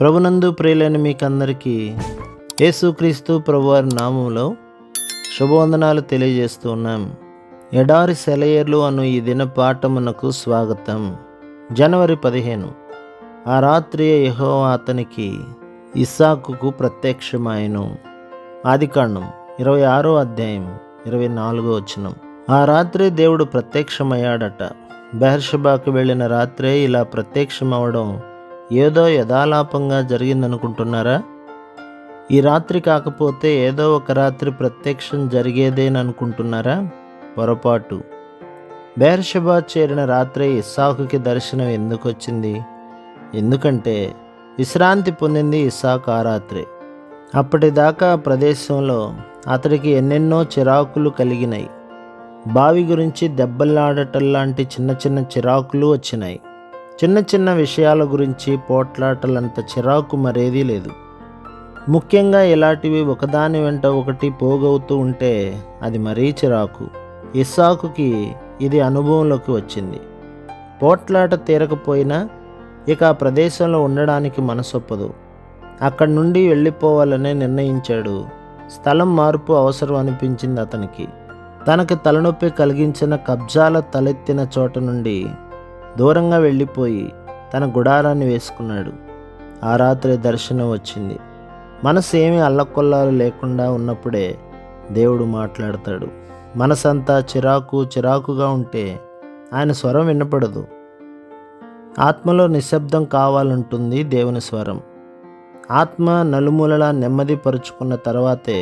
ప్రభునందు ప్రియులైన మీకందరికీ యేసుక్రీస్తు ప్రభువారి నామంలో శుభవందనాలు తెలియజేస్తూ ఉన్నాం. ఎడారి సెలయేర్లు అను ఈ దిన పాఠమునకు స్వాగతం. జనవరి 15. ఆ రాత్రి యెహోవా అతనికి ఇస్సాకుకు ప్రత్యక్షమాయెను. ఆదికాండం 26వ అధ్యాయం 24వ వచనం. ఆ రాత్రి దేవుడు ప్రత్యక్షమయ్యాడట. బెర్షెబాకు వెళ్ళిన రాత్రే ఇలా ప్రత్యక్షమవడం ఏదో యథాలాపంగా జరిగిందనుకుంటున్నారా? ఈ రాత్రి కాకపోతే ఏదో ఒక రాత్రి ప్రత్యక్షం జరిగేదేననుకుంటున్నారా? పొరపాటు. బెర్షెబా చేరిన రాత్రే ఇస్సాకుకి దర్శనం ఎందుకు వచ్చింది? ఎందుకంటే విశ్రాంతి పొందింది ఇస్సాకు ఆ రాత్రే. అప్పటిదాకా ప్రదేశంలో అతడికి ఎన్నెన్నో చిరాకులు కలిగినాయి. బావి గురించి దెబ్బలాడటంలాంటి చిన్న చిన్న చిరాకులు వచ్చినాయి. చిన్న చిన్న విషయాల గురించి పోట్లాటలంత చిరాకు మరేదీ లేదు. ముఖ్యంగా ఇలాంటివి ఒకదాని వెంట ఒకటి పోగవుతూ ఉంటే అది మరీ చిరాకు. ఇస్సాకుకి ఇది అనుభవంలోకి వచ్చింది. పోట్లాట తీరకపోయినా ఇక ఆ ప్రదేశంలో ఉండడానికి మనసొప్పదు. అక్కడి నుండి వెళ్ళిపోవాలని నిర్ణయించాడు. స్థలం మార్పు అవసరం అనిపించింది అతనికి. తనకి తలనొప్పి కలిగించిన కబ్జాల తలెత్తిన చోట నుండి దూరంగా వెళ్ళిపోయి తన గుడారాన్ని వేసుకున్నాడు. ఆ రాత్రి దర్శనం వచ్చింది. మనసు ఏమీ అల్లకొల్లాలు లేకుండా ఉన్నప్పుడే దేవుడు మాట్లాడతాడు. మనసంతా చిరాకుగా ఉంటే ఆయన స్వరం వినపడదు. ఆత్మలో నిశ్శబ్దం కావాలంటుంది దేవుని స్వరం. ఆత్మ నలుమూలలా నెమ్మది పరుచుకున్న తర్వాతే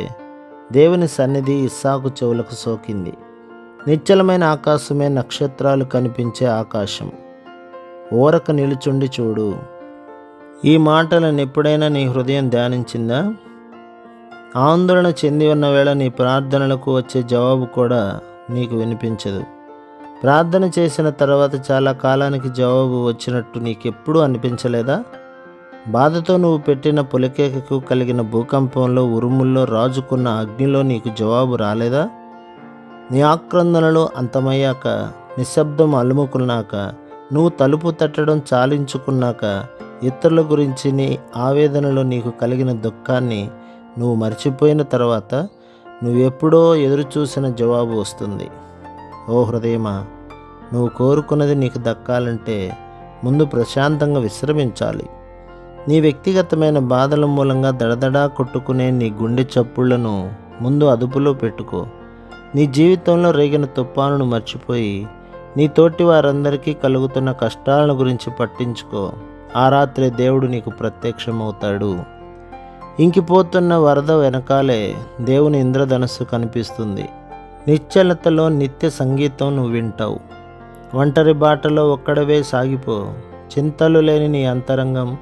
దేవుని సన్నిధి ఇస్సాకు చెవులకు సోకింది. నిశ్చలమైన ఆకాశమే నక్షత్రాలు కనిపించే ఆకాశం. ఓరక నిలుచుండి చూడు. ఈ మాటలను ఎప్పుడైనా నీ హృదయం ధ్యానించిందా? ఆందోళన చెంది ఉన్న వేళ నీ ప్రార్థనలకు వచ్చే జవాబు కూడా నీకు వినిపించదు. ప్రార్థన చేసిన తర్వాత చాలా కాలానికి జవాబు వచ్చినట్టు నీకెప్పుడూ అనిపించలేదా? బాధతో నువ్వు పెట్టిన పులకేకకు కలిగిన భూకంపంలో, ఉరుముల్లో, రాజుకున్న అగ్నిలో నీకు జవాబు రాలేదా? నీ ఆక్రందనలు అంతమయ్యాక, నిశ్శబ్దం అలుముకున్నాక, నువ్వు తలుపు తట్టడం చాలించుకున్నాక, ఇతరుల గురించి నీ ఆవేదనలో నీకు కలిగిన దుఃఖాన్ని నువ్వు మర్చిపోయిన తర్వాత నువ్వెప్పుడో ఎదురు చూసిన జవాబు వస్తుంది. ఓ హృదయమా, నువ్వు కోరుకున్నది నీకు దక్కాలంటే ముందు ప్రశాంతంగా విశ్రమించాలి. నీ వ్యక్తిగతమైన బాధల మూలంగా దడదడా కొట్టుకునే నీ గుండె చప్పుళ్లను ముందు అదుపులో పెట్టుకో. నీ జీవితంలో రేగిన తుఫానును మర్చిపోయి నీ తోటి వారందరికీ కలుగుతున్న కష్టాలను గురించి పట్టించుకో. ఆ రాత్రే దేవుడు నీకు ప్రత్యక్షమవుతాడు. ఇంకిపోతున్న వరద వెనకాలే దేవుని ఇంద్రధనస్సు కనిపిస్తుంది. నిశ్చలతలో నిత్య సంగీతం నువ్వు వింటావు. ఒంటరి బాటలో ఒక్కడవే సాగిపో. చింతలు లేని నీ అంతరంగం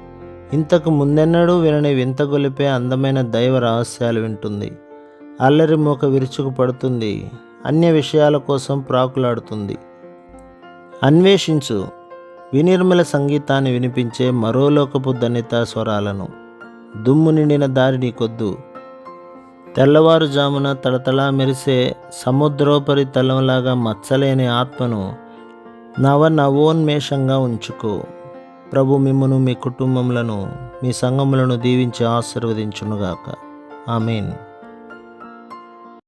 ఇంతకు ముందెన్నడూ వినని వింతగొలిపే అందమైన దైవ రహస్యాలు వింటుంది. అల్లరి మూక విరుచుకు పడుతుంది. అన్య విషయాల కోసం ప్రాకులాడుతుంది. అన్వేషించు వినిర్మల సంగీతాన్ని వినిపించే మరోలోకపు ధన్యతా స్వరాలను. దుమ్ము నిండిన దారి నీకొద్దు. తెల్లవారుజామున తడతళా మెరిసే సముద్రోపరి తలంలాగా మచ్చలేని ఆత్మను నవోన్మేషంగా ఉంచుకో. ప్రభు మిమ్మును, మీ కుటుంబములను, మీ సంఘములను దీవించి ఆశీర్వదించునుగాక. ఆమేన్.